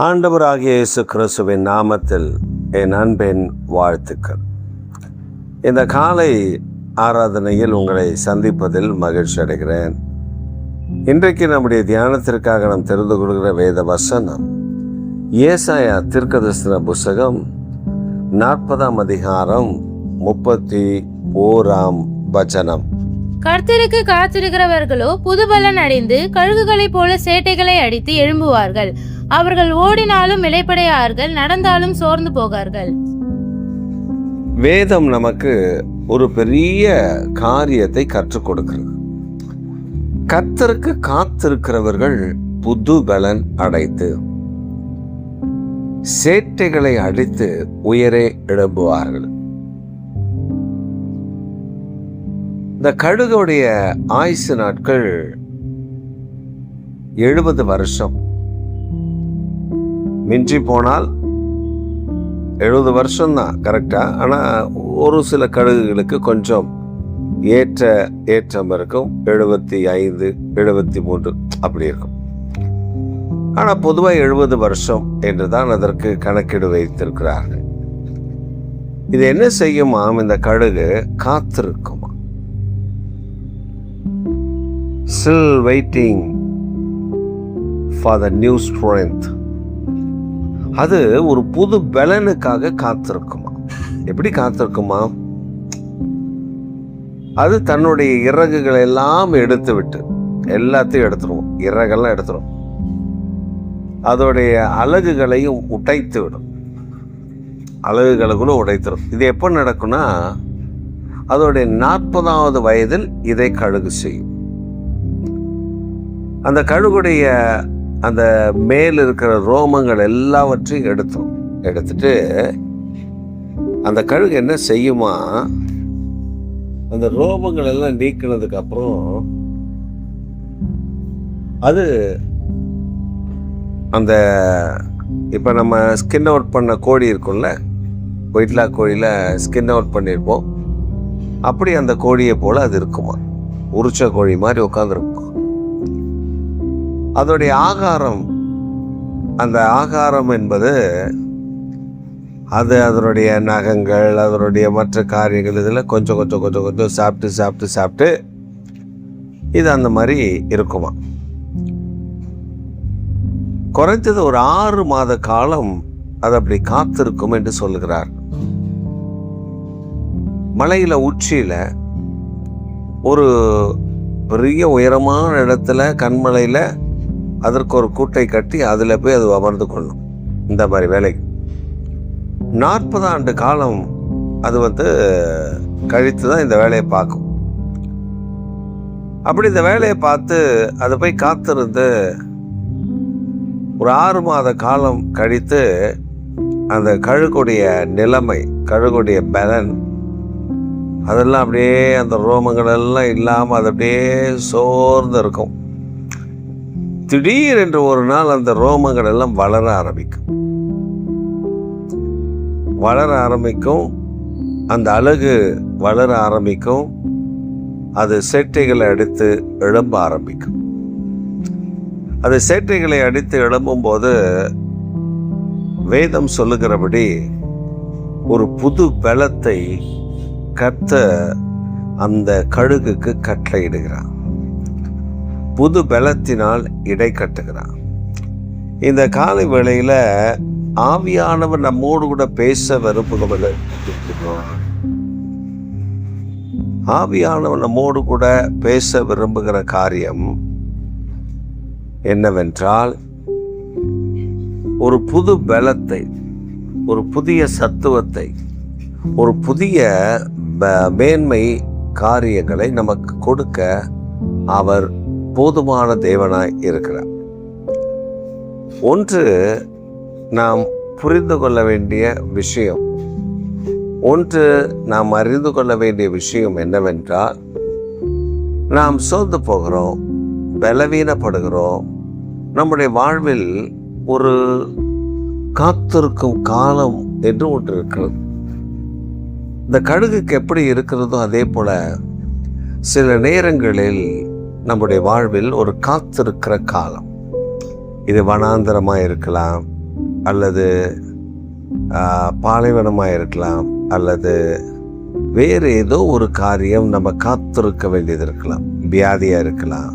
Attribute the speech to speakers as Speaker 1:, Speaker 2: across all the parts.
Speaker 1: ஆண்டவராகிய இயேசு கிறிஸ்துவின் நாமத்தில் என் அன்பின் வாழ்த்துக்கள். இந்த காலை ஆராதனையில் உங்களை சந்திப்பதில் மகிழ்ச்சி அடைகிறேன். இன்றைக்கு நம்முடைய தியானத்திற்காக நாம் தெரிந்து கொள்கிற வேத வசனம் ஏசாயா தீர்க்கதரிசன புஸ்தகம் 40ஆம் அதிகாரம் 31ஆம் வசனம்.
Speaker 2: கர்த்தருக்கு காத்திருக்கிறவர்களோ புதுபலன் அடைந்து கழுகுகளைப் போல சேட்டைகளை அடித்து எழும்புவார்கள். அவர்கள் ஓடினாலும் இளைப்படையார்கள், நடந்தாலும் சோர்ந்து போகார்கள்.
Speaker 1: வேதம் நமக்கு ஒரு பெரிய காரியத்தை கற்றுக் கொடுக்கிறது. கர்த்தருக்கு காத்திருக்கிறவர்கள் புது பலன் அடைத்து சேட்டைகளை அடித்து உயரே எழும்புவார்கள். இந்த கழுகுடைய ஆயுசு நாட்கள் 70 வருஷம். மிஞ்சி போனால் 70 வருஷம்தான் கரெக்டா. ஆனால் ஒரு சில கழுகுகளுக்கு கொஞ்சம் ஏற்றம் இருக்கும். 75, 73 அப்படி இருக்கும். ஆனால் பொதுவாக 70 வருஷம் என்று தான் அதற்கு கணக்கீடு வைத்திருக்கிறார்கள். இது என்ன செய்யுமாம்? இந்த கழுகு காத்திருக்குமா, still waiting for the new strength. அது ஒரு புது பலனுக்காக காத்திருக்குமா. எப்படி காத்திருக்குமா? அது தன்னுடைய இறகுகளை எல்லாம் எடுத்து விட்டு, எல்லாத்தையும் எடுத்துரும், இறகெல்லாம் எடுத்துரும், அதோடைய அலகுகளையும் உடைத்து விடும், அலகுகளுக்குள்ள உடைத்துடும். இது எப்போ நடக்கும்னா, அதோடைய 40ஆவது வயதில் இதை கழுகு செய்யும். அந்த கழுகுடைய அந்த மேல் இருக்கிற ரோமங்கள் எல்லாவற்றையும் எடுத்துட்டு அந்த கழுகு என்ன செய்யுமா, அந்த ரோமங்கள் எல்லாம் நீக்கினதுக்கு அப்புறம் அது அந்த இப்போ நம்ம ஸ்கின் அவுட் பண்ண கோழி இருக்கும்ல, ஒயிட்லா கோழியில் ஸ்கின் அவுட் பண்ணியிருப்போம், அப்படி அந்த கோழியை போல் அது இருக்குமா, உரிச்ச கோழி மாதிரி உட்காந்துருக்கும். அதோடைய ஆகாரம், அந்த ஆகாரம் என்பது அது அதனுடைய நகங்கள், அதனுடைய மற்ற காரியங்கள், இதில் கொஞ்சம் கொஞ்சம் கொஞ்சம் கொஞ்சம் சாப்பிட்டு இது அந்த மாதிரி இருக்குமா. குறைந்தது ஒரு 6 மாத காலம் அது அப்படி காத்திருக்கும் என்று சொல்லுகிறார். மலையில உச்சியில ஒரு பெரிய உயரமான இடத்துல, கண்மலையில அதற்கு ஒரு கூட்டை கட்டி அதில் போய் அது அமர்ந்து கொள்ளும். இந்த மாதிரி வேலைக்கு 40 ஆண்டு காலம் அது கழித்து தான் இந்த வேலையை பார்க்கும். அப்படி இந்த வேலையை பார்த்து அதை போய் காத்திருந்து ஒரு 6 மாத காலம் கழித்து அந்த கழுகுடைய நிலைமை, கழுகுடைய பலன் அதெல்லாம் அப்படியே, அந்த ரோமங்கள் எல்லாம் இல்லாமல் அது அப்படியே சோர்ந்து இருக்கும். திடீரென்று ஒரு நாள் அந்த ரோமங்கள் எல்லாம் வளர ஆரம்பிக்கும், அந்த அழகு வளர ஆரம்பிக்கும், அது சேட்டைகளை அடித்து எழும்ப ஆரம்பிக்கும். அது சேட்டைகளை அடித்து எழும்பும் போது வேதம் சொல்லுகிறபடி ஒரு புது பலத்தை கர்த்தர் அந்த கழுகுக்கு கட்டளையிடுகிறார். புது பலத்தினால் இடை கட்டுகிறான். இந்த காலை வேளையில ஆவியானவர் நம்மோடு கூட பேச விரும்புகிறவர், ஆவியானவர் நம்மோடு கூட பேச விரும்புகிற காரியம் என்னவென்றால், ஒரு புது பலத்தை, ஒரு புதிய சத்துவத்தை, ஒரு புதிய மேன்மை காரியங்களை நமக்கு கொடுக்க அவர் போதுமான தேவனாய் இருக்கிறார். ஒன்று, நாம் புரிந்து கொள்ள வேண்டிய விஷயம், ஒன்று நாம் அறிந்து கொள்ள வேண்டிய விஷயம் என்னவென்றால், நாம் சோர்ந்து போகிறோம், பலவீனப்படுகிறோம். நம்முடைய வாழ்வில் ஒரு காத்திருக்கும் காலம் என்று ஒன்று இருக்கிறது. இந்த கழுகுக்கு எப்படி இருக்கிறதோ அதே போல சில நேரங்களில் நம்முடைய வாழ்வில் ஒரு காத்திருக்கிற காலம், இது வனாந்தரமாக இருக்கலாம், அல்லது பாலைவனமாக இருக்கலாம், அல்லது வேறு ஏதோ ஒரு காரியம் நம்ம காத்திருக்க வேண்டியது இருக்கலாம், வியாதியாக இருக்கலாம்.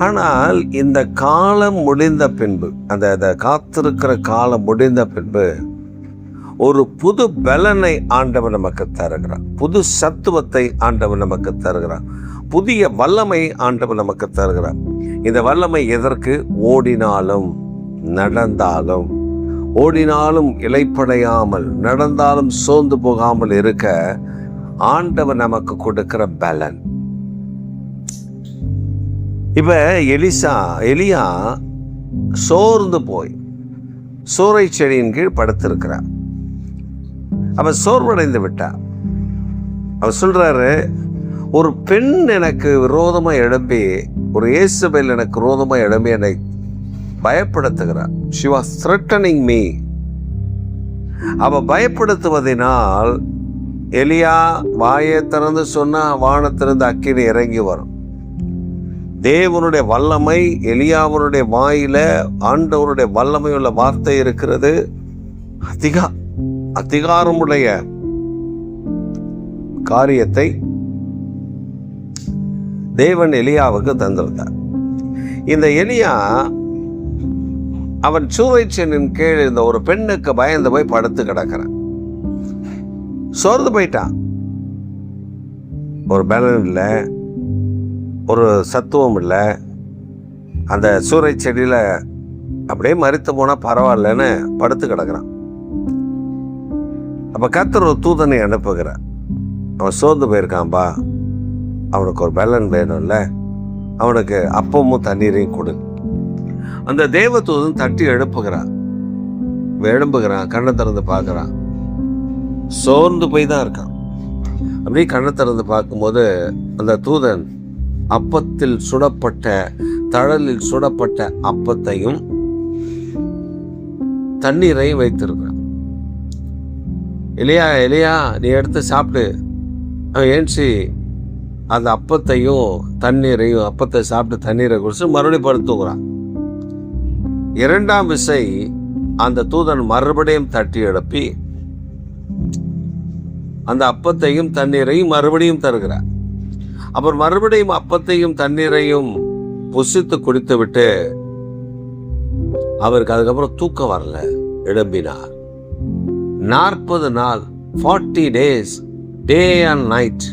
Speaker 1: ஆனால் இந்த காலம் முடிந்த பின்பு, அந்த காத்திருக்கிற காலம் முடிந்த பின்பு ஒரு புது பலனை ஆண்டவர் நமக்கு தருகிறார், புது சத்துவத்தை ஆண்டவர் நமக்கு தருகிறார், புதிய வல்லமை ஆண்டவர் நமக்கு தருகிறார். இந்த வல்லமை எதற்கு? ஓடினாலும் நடந்தாலும், ஓடினாலும் இளைப்படையாமல், நடந்தாலும் சோர்ந்து போகாமல் இருக்க ஆண்டவர் நமக்கு கொடுக்கிற பலன். இப்ப எலியா சோர்ந்து போய் சோரை செடியின் கீழ் படுத்திருக்கிறார். அவன் சோர்வடைந்து விட்டார். அவர் சொல்றாரு, ஒரு பெண் எனக்கு விரோதமா எழும்பி, ஒரு இயேசுபேல் எனக்கு விரோதமா எழும்பி என்னை பயப்படுத்துகிறார். She was threatening me. அவ பயப்படுத்துவதனால் எலியா வாயை திறந்து சொன்னா வானத்திலிருந்து அக்கினி இறங்கி வரும். தேவனுடைய வல்லமை எலியாவனுடைய வாயில, ஆண்டவருடைய வல்லமை உள்ள வார்த்தை இருக்கிறது. அதிகாரமுடைய காரியத்தை தேவன் எலியாவுக்கு தந்திருந்தார். இந்த எலியா அவன் சூறைச்சனின் கீழ் இருந்த ஒரு பெண்ணுக்கு பயந்து போய் படுத்து கிடக்கிறான். சோர்ந்து போயிட்டான். ஒரு பலன் இல்லை, ஒரு சத்துவம் இல்லை. அந்த சூறை செடியில் அப்படியே மரித்து போனால் பரவாயில்லன்னு படுத்து கிடக்கிறான். அப்போ கர்த்தர் ஒரு தூதனை அனுப்புகிறார். அவன் சோர்ந்து போயிருக்கான்பா, அவனுக்கு ஒரு பலன் வேணும்ல, அவனுக்கு அப்பமும் தண்ணீரையும் கொடு. அந்த தேவதூதன் தட்டி எழுப்புகிறான். கண்ணை திறந்து பார்க்குறான். சோர்ந்து போய் தான் இருக்கான். அப்படியே கண்ணை திறந்து பார்க்கும்போது அந்த தூதன் அப்பத்தில் சுடப்பட்ட, தழலில் சுடப்பட்ட அப்பத்தையும் தண்ணீரையும் வைத்திருக்கிறான். எலியா நீ எடுத்து சாப்பிடு. அவன் ஏன்சி அந்த அப்பத்தையும் தண்ணீரையும், அப்பத்தை சாப்பிட்டு தண்ணீரை குடிச்சு மறுபடியும் படுத்துக்கிறான். இரண்டாம் விசை அந்த தூதன் மறுபடியும் தட்டி எழுப்பி அந்த அப்பத்தையும் தண்ணீரையும் மறுபடியும் தருகிறார். அப்புறம் மறுபடியும் அப்பத்தையும் தண்ணீரையும் புசித்து குடித்து விட்டு அவருக்கு அதுக்கப்புறம் தூக்கம் வரல, எழும்பினார். 40 நாள் 40 days டே அண்ட் நைட்,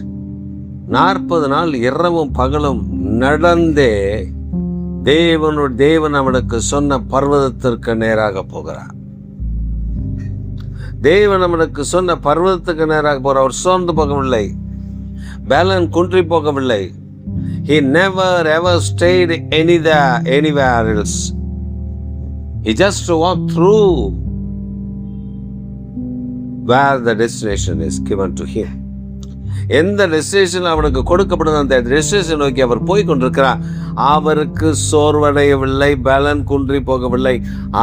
Speaker 1: 40 நாள் இரவும் பகலும் நடந்தே தேவன் அவனுக்கு சொன்ன பர்வதத்திற்கு நேராக போகிறார். தேவன் அவனுக்கு சொன்ன பர்வதத்துக்கு நேராக போறார். அவர் சோர்ந்து போகவில்லை, பேலன் குன்றி போகவில்லை. He never ever stayed anywhere else. He just walked through where the destination is given to him. எந்த டெஸ்டினேஷன் அவனுக்கு கொடுக்கப்படுது அந்த டெஸ்டினேஷன் நோக்கி அவர் போய் கொண்டிருக்கிறார். அவருக்கு சோர்வடையவில்லை, பலன் குன்றி போகவில்லை.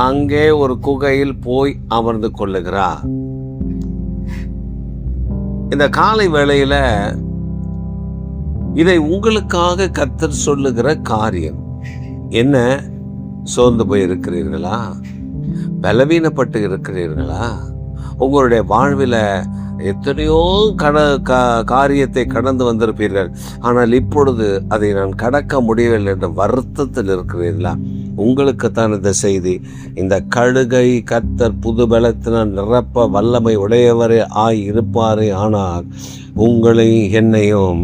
Speaker 1: அங்கே ஒரு குகையில் போய் அமர்ந்து கொள்ளுகிறார். இந்த காலை வேளையில இதை உங்களுக்காக கர்த்தர் சொல்லுகிற காரியம் என்ன? சோர்ந்து போய் இருக்கிறீர்களா? பலவீனப்பட்டு இருக்கிறீர்களா? உங்களுடைய வாழ்வில் எத்தனையோ காரியத்தை கடந்து வந்திருப்பீர்கள். ஆனால் இப்பொழுது அதை நான் கடக்க முடியவில்லை என்ற வருத்தத்தில் இருக்கிறீர்களா? உங்களுக்குத்தான் இந்த செய்தி. இந்த கழுகை கர்த்தர் புது பலத்தினால் நிரப்ப வல்லமை உடையவரே இருப்பாரே, ஆனால் உங்களை என்னையும்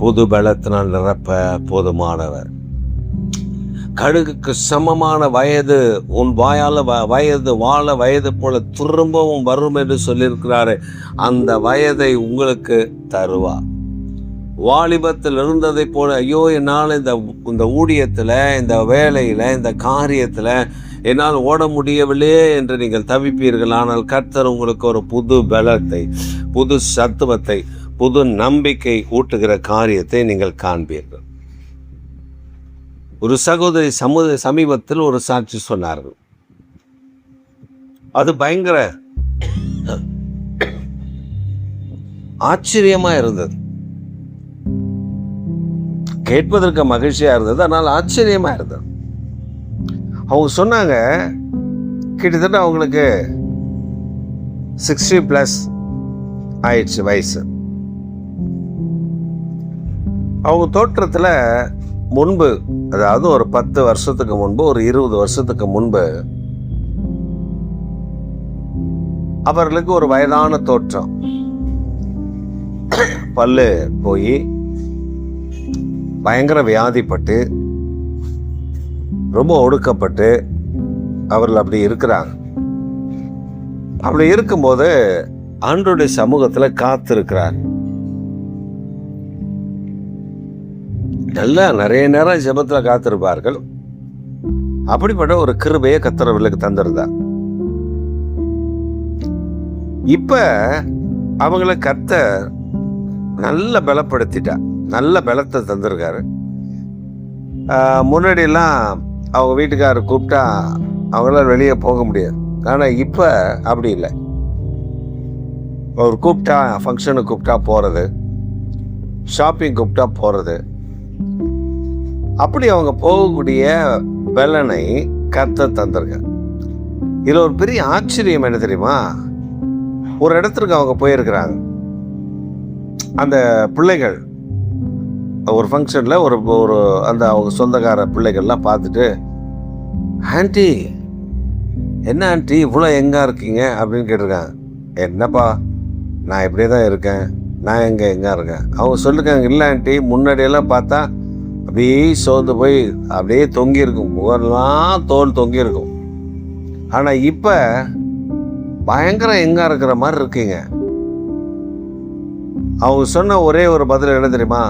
Speaker 1: புது பலத்தினால் நிரப்ப போதுமானவர். கழுகுக்கு சமமான வயது உன் வாயால வயது போல திரும்பவும் வரும் என்று சொல்லியிருக்கிறாரு. அந்த வயதை உங்களுக்கு தருவார். வாலிபத்தில் இருந்ததை போல, ஐயோ என்னால் இந்த ஊழியத்தில், இந்த வேலையில், இந்த காரியத்தில் என்னால் ஓட முடியவில்லையே என்று நீங்கள் தவிப்பீர்கள். ஆனால் கர்த்தர் உங்களுக்கு ஒரு புது பலத்தை, புது சத்துவத்தை, புது நம்பிக்கை ஊட்டுகிற காரியத்தை நீங்கள் காண்பீர்கள். ஒரு சகோதரி சமீபத்தில் ஒரு சாட்சி சொன்னார்கள். அது பயங்கர ஆச்சரியமா இருந்தது. கேட்பதற்கு மகிழ்ச்சியா இருந்தது, ஆனால் ஆச்சரியமா இருந்தது. அவங்க சொன்னாங்க, கிட்டத்தட்ட அவங்களுக்கு 60+ ஆயிடுச்சு வயசு. அவங்க தோற்றத்தில் முன்பு, அதாவது ஒரு 10 வருஷத்துக்கு முன்பு, ஒரு 20 வருஷத்துக்கு முன்பு அவர்களுக்கு ஒரு வயதான தோற்றம். பல்லு போய் பயங்கர வியாதிப்பட்டு ரொம்ப ஒடுக்கப்பட்டு அவர்கள் அப்படி இருக்கிறாங்க. அப்படி இருக்கும்போது ஆண்டவருடைய சமூகத்தில் காத்திருக்கிறார். நல்லா நிறைய நேரம் ஜெபத்தில் காத்திருப்பார்கள். அப்படிப்பட்ட ஒரு கிருபையை கர்த்தர் அவர்களுக்கு தந்திருந்தார். இப்ப அவங்கள கர்த்தர் நல்ல பலப்படுத்திட்டார், நல்ல பலத்தை தந்திருக்காரு. முன்னாடியெல்லாம் அவங்க வீட்டுக்காரர் கூப்பிட்டா அவங்களால வெளியே போக முடியாது. ஆனால் இப்போ அப்படி இல்லை. அவர் கூப்பிட்டா, ஃபங்க்ஷனுக்கு கூப்பிட்டா போகிறது, ஷாப்பிங் கூப்பிட்டா போகிறது, அப்படி அவங்க போகக்கூடிய பலனை கர்த்தர் தந்திருக்கார். இதில் ஒரு பெரிய ஆச்சரியம் என்ன தெரியுமா? ஒரு இடத்துக்கு அவங்க போயிருக்கிறாங்க. அந்த பிள்ளைகள் ஒரு ஃபங்க்ஷனில் ஒரு ஒரு அந்த அவங்க சொந்தக்கார பிள்ளைகள்லாம் பார்த்துட்டு, ஆண்டி என்ன ஆண்டி இவ்வளோ எங்கே இருக்கீங்க அப்படின்னு கேட்டிருக்காங்க. என்னப்பா நான் இப்படியே தான் இருக்கேன், நான் எங்கே இருக்கேன். அவங்க சொல்லிருக்காங்க, இல்லை ஆண்டி முன்னாடியெல்லாம் பார்த்தா அப்படியே சோர்ந்து போய் அப்படியே தொங்கியிருக்கும், முகம்லாம் தோல் தொங்கியிருக்கும். ஆனால் இப்போ பயங்கர எங்கே இருக்கிற மாதிரி இருக்கீங்க. அவங்க சொன்ன ஒரே ஒரு பதில் என்ன தெரியுமா?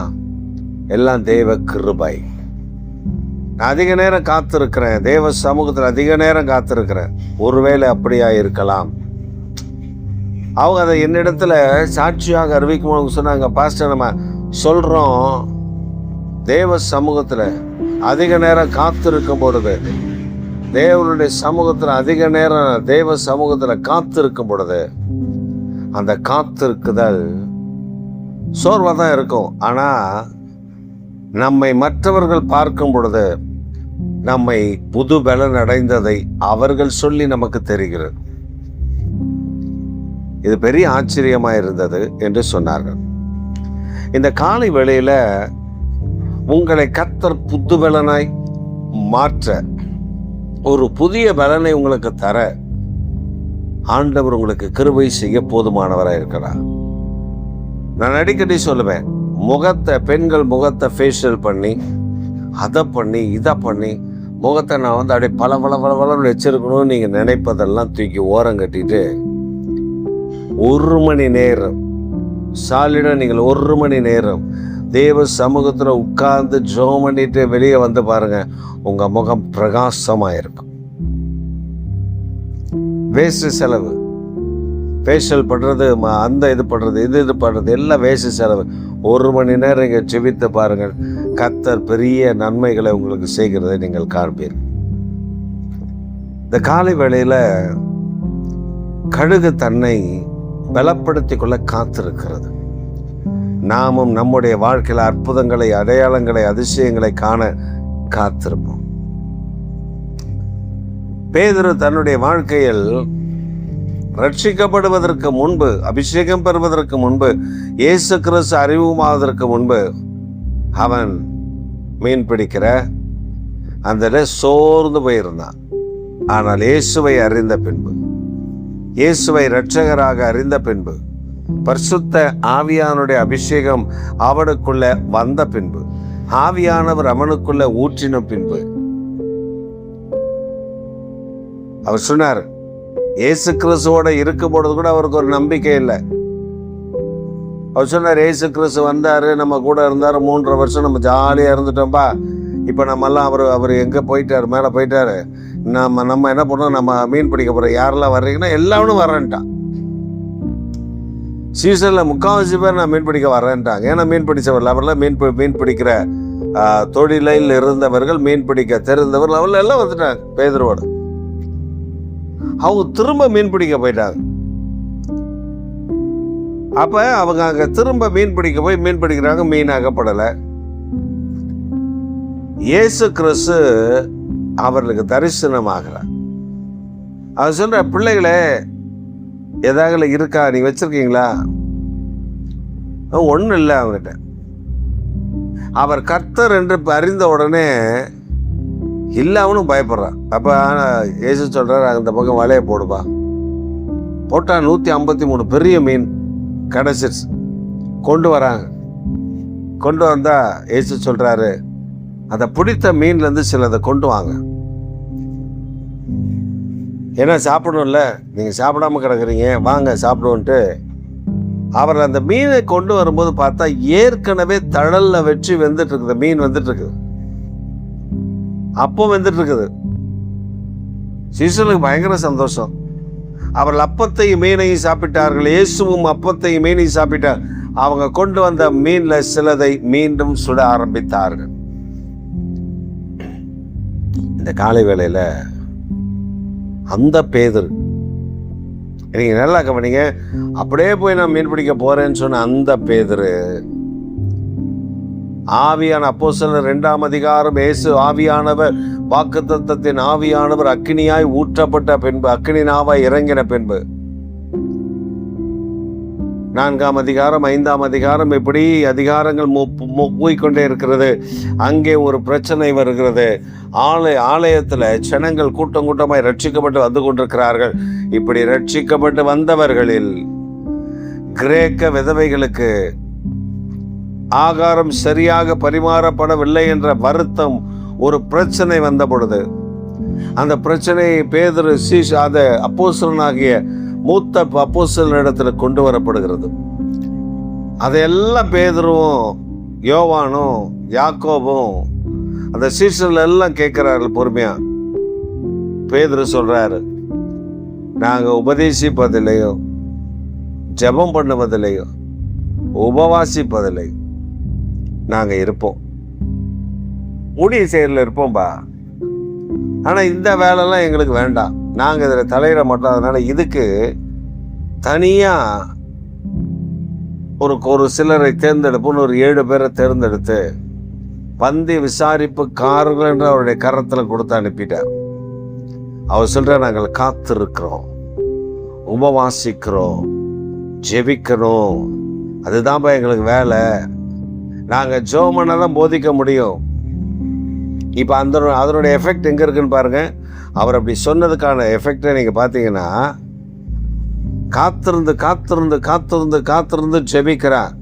Speaker 1: எல்லாம் தேவ கிருபை. நான் அதிக நேரம் காத்திருக்கிறேன், தேவ சமூகத்தில் அதிக நேரம் காத்திருக்கிறேன். ஒருவேளை அப்படியா இருக்கலாம். அவங்க அதை என்னிடத்துல சாட்சியாக அறிவிக்கும் அவங்க சொன்னாங்க, பாஸ்டர் நம்ம சொல்கிறோம் தேவ சமூகத்தில் அதிக நேரம் காத்திருக்கும் பொழுது, தேவனுடைய சமூகத்தில் அதிக நேரம் தேவ சமூகத்தில் காத்திருக்கும் பொழுது அந்த காத்திருக்குதல் சோர்வாக தான் இருக்கும். ஆனால் நம்மை மற்றவர்கள் பார்க்கும் பொழுது நம்மை புது பலன் அடைந்ததை அவர்கள் சொல்லி நமக்கு தெரிகிறது. இது பெரிய ஆச்சரியமாக இருந்தது என்று சொன்னார்கள். இந்த காலை வேளையில் உங்களை கர்த்தர் புது பலனாய் மாற்ற, ஒரு புதிய பலனை உங்களுக்கு தர ஆண்டவர் உங்களுக்கு கிருபை செய்ய போதுமானவராக இருக்கிறார். நான் அடிக்கடி சொல்லுவேன், பெண்கள் முகத்தை ஃபேஷியல் பண்ணி அதை பண்ணி இதை பண்ணி முகத்தை நான் அப்படியே பல பல பல பலன்னு வச்சிருக்கணும்னு நீங்கள் நினைப்பதெல்லாம் தூக்கி ஓரம் கட்டிட்டு 1 மணி நேரம் சாலிடாக நீங்கள் 1 மணி நேரம் தேவ சமூகத்தில் உட்கார்ந்து ஜெபம் பண்ணிட்டு வெளியே வந்து பாருங்க, உங்க முகம் பிரகாசமாக இருக்கும். வேஸ்ட் செலவு, ஃபேஷியல் பண்ணுறது, அந்த இது பண்ணுறது, இது பண்ணுறது எல்லாம் வேஸ்ட் செலவு. 1 மணி நேரம் இங்கே ஜெபித்து பாருங்கள், கர்த்தர் பெரிய நன்மைகளை உங்களுக்கு செய்கிறதை நீங்கள் காண்பீர்கள். இந்த காலை வேளையில் கழுகு தன்னை பலப்படுத்தி கொள்ள காத்திருக்கிறது. நாமும் நம்முடைய வாழ்க்கையில் அற்புதங்களை, அடையாளங்களை, அதிசயங்களை காண காத்திருப்போம். பேதுரு தன்னுடைய வாழ்க்கையில் ரட்சிக்கப்படுவதற்கு முன்பு, அபிஷேகம் பெறுவதற்கு முன்பு, இயேசு கிறிஸ்து அறிவுமாவதற்கு முன்பு அவன் மீன் பிடிக்கிற அந்த சோர்ந்து போயிருந்தான். ஆனால் இயேசுவை அறிந்த பின்பு, இயேசுவை இரட்சகராக அறிந்த பின்பு, பரிசுத்த ஆவியானுடைய அபிஷேகம் அவனுக்குள்ள வந்த பின்பு, ஆவியானவர் அவனுக்குள்ள ஊற்றின பின்பு அவர் சொன்னார், இயேசு கிறிஸ்துவோட இருக்கும் பொழுது கூட அவருக்கு ஒரு நம்பிக்கை இல்லை. அவர் சொன்னார், இயேசு கிறிஸ்து வந்தார், நம்ம கூட இருந்தார், 3.5 வருஷம் நம்ம ஜாலியாக இருந்துட்டோம்பா. இப்போ நம்மெல்லாம் அவர் எங்கே போயிட்டார், மேலே போயிட்டாரு, நம்ம என்ன பண்ணோம், நம்ம மீன் பிடிக்க போகிறோம், யாரெல்லாம் வர்றீங்கன்னா எல்லாரும் வர்றேன்ட்டான். சீசனில் 3/4 பேர் நான் மீன் பிடிக்க வர்றேன்ட்டாங்க. ஏன்னா மீன் பிடிச்சவர்கள் அவரெல்லாம் மீன் பிடிக்கிற தொழிலில் இருந்தவர்கள், மீன் பிடிக்க தெரிந்தவர்கள், அவர்கள் எல்லாம் வந்துட்டாங்க பேதுருவோட. அவங்க திரும்ப மீன் பிடிக்க போயிட்டாங்க. அப்ப அவங்க அங்க திரும்ப மீன் பிடிக்க போய் மீன் பிடிக்கிறாங்க, மீன் அகப்படலை. இயேசு கிறிஸ்து அவர்களுக்கு தரிசனமாகிறார். அவர் சொல்ற, பிள்ளைகளே ஏதாவது இருக்கா, நீ வச்சிருக்கீங்களா? ஒன்றும் இல்லை அவங்ககிட்ட. அவர் கர்த்தர் என்று அறிந்த உடனே இல்லை, அவனும் பயப்படுறான். அப்போ இயேசு சொல்கிறார், அந்த பக்கம் வலையை போடுப்பா. போட்டால் 153 பெரிய மீன் கிடச்சிருச்சு. கொண்டு வராங்க. கொண்டு வந்தால் இயேசு சொல்கிறாரு, அதை பிடித்த மீன்லேருந்து சிலதை கொண்டு வாங்க, ஏன்னா சாப்பிடணும்ல, நீங்கள் சாப்பிடாம கிடக்குறீங்க, வாங்க சாப்பிடுவோன்ட்டு அவர் அந்த மீனை கொண்டு வரும்போது பார்த்தா ஏற்கனவே தழலில் வச்சு வெந்துட்டு இருக்குது. மீன் வந்துட்டு இருக்குது, அப்போ வெந்துட்டு இருக்குது. சீசனுக்கு பயங்கர சந்தோஷம். அவர்கள் அப்பத்தையும் மீனையும் சாப்பிட்டார்கள். இயேசுவும் அப்பத்தையும் மீனையும் சாப்பிட்டார். அவங்க கொண்டு வந்த மீன்ல சிலதை மீண்டும் சுட ஆரம்பித்தார்கள். இந்த காலை வேளையில அந்த பேதுரு, நீங்க நல்லா கவனிங்க, அப்படியே போய் நான் மீன் பிடிக்க போறேன்னு சொன்ன அந்த பேதுரு, ஆவியான அப்போஸ்தலர் 2ஆம் அதிகாரம், இயேசு ஆவியானவர், வாக்குத்தத்தத்தின் ஆவியானவர் அக்கினியாய் ஊற்றப்பட்ட பின்பு, அக்கினி நாவாய் இறங்கின பின்பு, 4ஆம் அதிகாரம், 5ஆம் அதிகாரம், இப்படி அதிகாரங்கள் போய்கொண்டே இருக்கிறது. அங்கே ஒரு பிரச்சனை வருகிறது. ஆலயத்தில் ஜனங்கள் கூட்டம் கூட்டமாய் ரட்சிக்கப்பட்டு வந்து கொண்டிருக்கிறார்கள். இப்படி ரட்சிக்கப்பட்டு வந்தவர்களில் கிரேக்க விதவைகளுக்கு ஆகாரம் சரியாக பரிமாறப்படவில்லை என்ற வருத்தம், ஒரு பிரச்சனை வந்த பொழுது, அந்த பிரச்சனையை பேதுரு அந்த அப்போஸ்தலனாகிய மூத்த அப்போஸ்தலனிடத்தில் கொண்டு வரப்படுகிறது. அதையெல்லாம் பேதுருவும் யோவானும் யாக்கோபும் அந்த சீஷர்கள் எல்லாம் கேட்கிறார்கள் பொறுமையா. பேதுரு சொல்றாரு, நாங்க உபதேசிப்பதில்லையோ, ஜெபம் பண்ணுவதில்லையோ, உபவாசிப்பதில்லையோ நாங்க இருப்போம், ஊழிய செயலில் இருப்போம்பா. ஆனா இந்த வேலைலாம் எங்களுக்கு வேண்டாம், நாங்கள் இதில் தலையிட மாட்டோம். அதனால இதுக்கு தனியாக ஒரு சிலரை தேர்ந்தெடுப்புன்னு ஒரு 7 பேரை தேர்ந்தெடுத்து பந்தி விசாரிப்புக்காரர்கள் என்று அவருடைய கரத்தில் கொடுத்து அனுப்பிட்டார். அவர் சொல்ற, நாங்கள் காத்திருக்கிறோம், உபவாசிக்கிறோம், ஜெபிக்கணும், அதுதான்ப்பா எங்களுக்கு வேலை. நாங்கள் ஜெபம் தான் போதிக்க முடியும். இப்போ அதனுடைய எஃபெக்ட் எங்கே இருக்குன்னு பாருங்க. அவர் அப்படி சொன்னதுக்கான எஃபெக்டை நீங்கள் பார்த்தீங்கன்னா, காத்திருந்து காத்திருந்து காத்திருந்து காத்திருந்து ஜெபிக்கிறார்.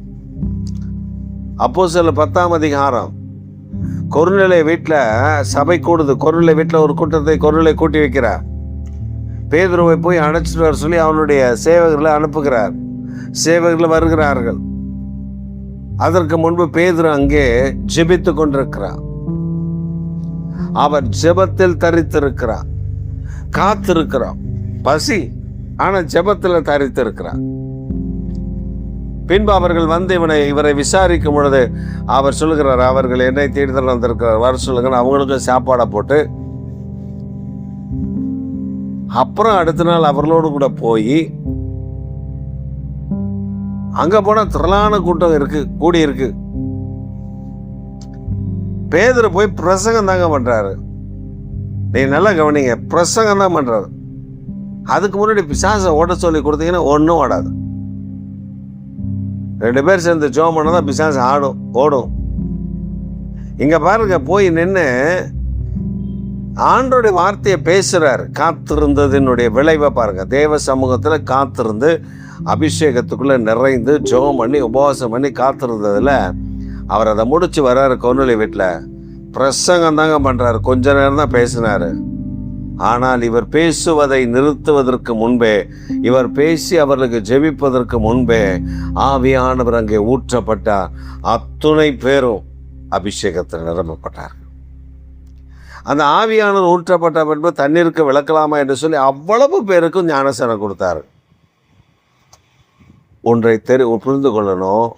Speaker 1: அப்போஸ்தலர் 10ஆம் அதிகாரம், கொர்நேலிய வீட்டில் சபை கூடுது. கொர்நேலிய வீட்டில் ஒரு கூட்டத்தை கொர்நேலிய கூட்டி வைக்கிறார். பேதுருவை போய் அழைச்சிட்டு வர சொல்லி அவனுடைய சேவகர்களை அனுப்புகிறார். சேவகர்கள் வருகிறார்கள். அதற்கு முன்பு பேதுரு அங்கே ஜெபித்து கொண்டிருக்கிறார். அவர் ஜெபத்தில் தரித்திருக்கிறார், காத்திருக்கிறார். பசி, ஆனா ஜெபத்தில் தரித்திருக்கிறார். பின்பு அவர்கள் வந்து இவரை விசாரிக்கும் பொழுது அவர் சொல்லுகிறார், அவர்கள் என்னை தேடிதான் வந்திருக்கிறார், வர சொல்லுங்க. அவங்களுக்கு சாப்பாடை போட்டு அப்புறம் அடுத்த நாள் அவர்களோடு கூட போய் அங்க போனா திரளான கூட்டம் இருக்கு, கூடி இருக்கு. பேதுரு போய் பிரசங்கம் தாங்க பண்றாரு. நீ நல்லா கவனிங்க, பிரசங்கம் தான் பண்றாரு. அதுக்கு முன்னாடி பிசாசை ஓட சொல்லி கொடுத்தீங்கன்னா ஒன்றும் ஓடாது. 2 பேர் சேர்ந்து ஜெபம் பண்ணாதான் பிசாசு ஓடும். இங்க பாருங்க, போய் நின்று ஆண்டோடைய வார்த்தையை பேசுறாரு. காத்திருந்ததினுடைய விளைவை பாருங்க. தேவ சமூகத்துல காத்திருந்து அபிஷேகத்துக்குள்ள நிறைந்து ஜெபம் பண்ணி உபவாசம் பண்ணி காத்திருந்ததுல அவர் அதை முடிச்சு வர்றாரு. கொர்நேலிய வீட்டில் பிரசங்கம் தாங்க பண்றாரு. கொஞ்ச நேரம் தான் பேசினாரு. ஆனால் இவர் பேசுவதை நிறுத்துவதற்கு முன்பே, இவர் பேசி அவர்களுக்கு ஜெபிப்பதற்கு முன்பே ஆவியானவர் அங்கே ஊற்றப்பட்டார். அத்துணை பேரும் அபிஷேகத்தில் நிரம்பப்பட்டார். அந்த ஆவியானவர் ஊற்றப்பட்ட பின்பு தண்ணீருக்கு விளக்கலாமா என்று சொல்லி அவ்வளவு பேருக்கும் ஞானஸ்நானம் கொடுத்தாரு. ஒன்றை புரிந்து கொள்ளணும்,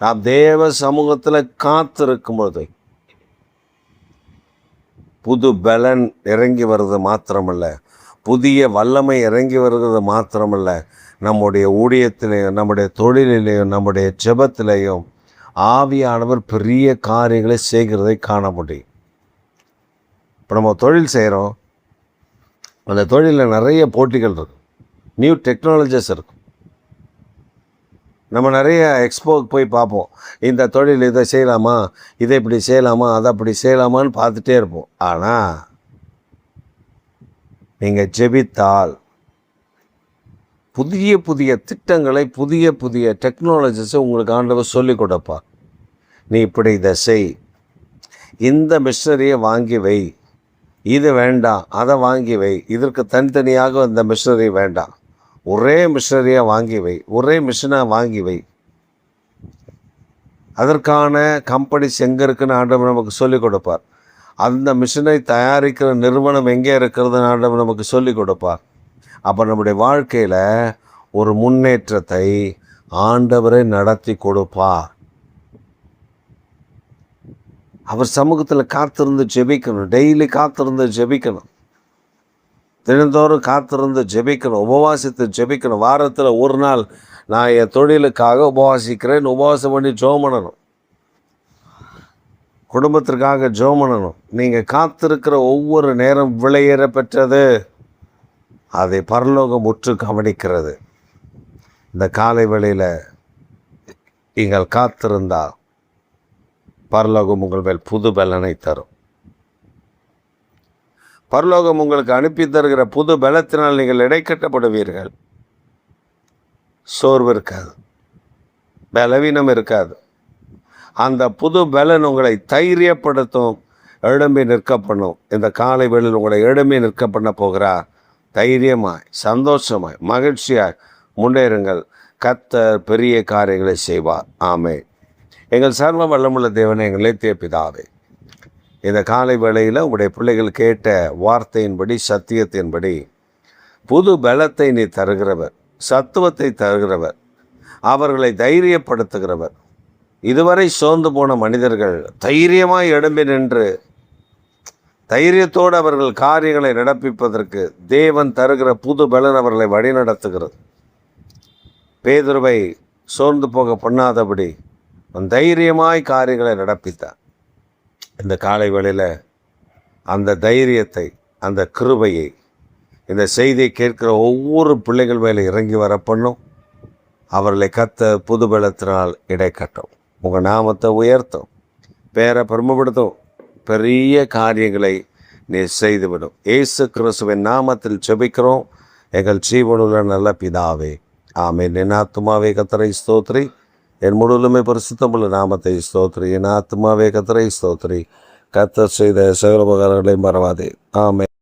Speaker 1: நாம் தேவ சமூகத்தில் காத்திருக்கும் போது புது பலன் இறங்கி வருவது மாத்திரமல்ல, புதிய வல்லமை இறங்கி வருகிறது மாத்திரமல்ல, நம்முடைய ஊழியத்திலேயும் நம்முடைய தொழிலிலேயும் நம்முடைய ஜெபத்திலேயும் ஆவியானவர் பெரிய காரியங்களை செய்கிறதை காண முடியும். இப்போ நம்ம தொழில் செய்கிறோம், அந்த தொழிலில் நிறைய போட்டிகள் இருக்கும், நியூ டெக்னாலஜிஸ் இருக்கும். நம்ம நிறைய எக்ஸ்போக்கு போய் பார்ப்போம், இந்த தொழில் இதை செய்யலாமா, இதை இப்படி செய்யலாமா, அதை அப்படி செய்யலாமான்னு பார்த்துட்டே இருப்போம். ஆனால் நீங்கள் ஜெபித்தால் புதிய புதிய திட்டங்களை, புதிய புதிய டெக்னாலஜிஸை உங்களுக்கு ஆண்டவர் சொல்லிக் கொடுப்பார். நீ இப்படி இதை செய், இந்த மிஷினரியை வாங்கி வை, இது வேண்டாம் அதை வாங்கி வை, இதற்கு தனித்தனியாக இந்த மிஷினரி வேண்டாம், ஒரே மிஷினரியாக வாங்கி வை, ஒரே மிஷினாக வாங்கி வை. அதற்கான கம்பெனிஸ் எங்கே இருக்குன்னு ஆண்டவர் நமக்கு சொல்லிக் கொடுப்பார். அந்த மிஷினை தயாரிக்கிற நிறுவனம் எங்கே இருக்கிறதுன்னு ஆண்டவர் நமக்கு சொல்லிக் கொடுப்பார். அப்போ நம்முடைய வாழ்க்கையில் ஒரு முன்னேற்றத்தை ஆண்டவரை நடத்தி கொடுப்பார். அவர் சமூகத்தில் காத்திருந்து ஜெபிக்கணும், டெய்லி காத்திருந்து ஜெபிக்கணும், தினந்தோறும் காத்திருந்து ஜெபிக்கணும், உபவாசித்து ஜெபிக்கணும். வாரத்தில் ஒரு நாள் நான் என் தொழிலுக்காக உபவாசிக்கிறேன், உபவாசம் பண்ணி ஜெபம் பண்ணணும், குடும்பத்திற்காக ஜெபம் பண்ணணும். நீங்கள் காத்திருக்கிற ஒவ்வொரு நேரம் விலையேற பெற்றது, அதை பரலோகம் உற்று கவனிக்கிறது. இந்த காலை வேளையில் நீங்கள் காத்திருந்தால் பரலோகம் உங்கள் மேல் புது பலனை தரும். பரலோகம் உங்களுக்கு அனுப்பி தருகிற புது பலத்தினால் நீங்கள் இடைக்கட்டப்படுவீர்கள். சோர்வு இருக்காது, பலவீனம் இருக்காது. அந்த புது பலன் உங்களை தைரியப்படுத்தும், எழும்பி நிற்க பண்ணும். இந்த காலை வேளையில் உங்களை எழும்பி நிற்க பண்ண போகிறார். தைரியமாய், சந்தோஷமாய், மகிழ்ச்சியாய் முன்னேறுங்கள். கர்த்தர் பெரிய காரியங்களை செய்வார். ஆமென். எங்கள் சர்வ வல்லமுள்ள தேவனே, எங்கள் நித்திய பிதாவே, இந்த காலை வேளையில் உங்களுடைய பிள்ளைகள் கேட்ட வார்த்தையின்படி, சத்தியத்தின்படி புது பலத்தை நீ தருகிறவர், சத்துவத்தை தருகிறவர், அவர்களை தைரியப்படுத்துகிறவர். இதுவரை சோர்ந்து போன மனிதர்கள் தைரியமாய் எழும்பி நின்று தைரியத்தோடு அவர்கள் காரியங்களை நடப்பிப்பதற்கு தேவன் தருகிற புது பலன் அவர்களை வழிநடத்துகிறது. பேதுருவை சோர்ந்து போக பண்ணாதபடி தைரியமாய் காரியங்களை நடப்பித்தார். இந்த காலை வேளையில் அந்த தைரியத்தை, அந்த கிருபையை இந்த செய்தியை கேட்கிற ஒவ்வொரு பிள்ளைகள் மேலே இறங்கி வர பண்ணும். அவர்களை கர்த்தர் புது பலத்தினால் இடைக்கட்டும், உங்கள் நாமத்தை உயர்த்தும், பேரை பெருமைப்படுத்தும், பெரிய காரியங்களை நீ செய்துவிடும். இயேசு கிறிஸ்துவின் நாமத்தில் ஜெபிக்கிறோம் எங்கள் ஜீவனுள்ள நல்ல பிதாவே, ஆமென். என் ஆத்துமாவே கர்த்தரை ஸ்தோத்திரி, என் முழுவதுமே பரிசுத்தமுள்ள நாமத்தை ஸ்தோத்திரி. என் ஆத்துமாவே கர்த்தரை ஸ்தோத்திரி, கர்த்தர் செய்த சகல உபகாரங்களை மறவாதே. ஆமென்.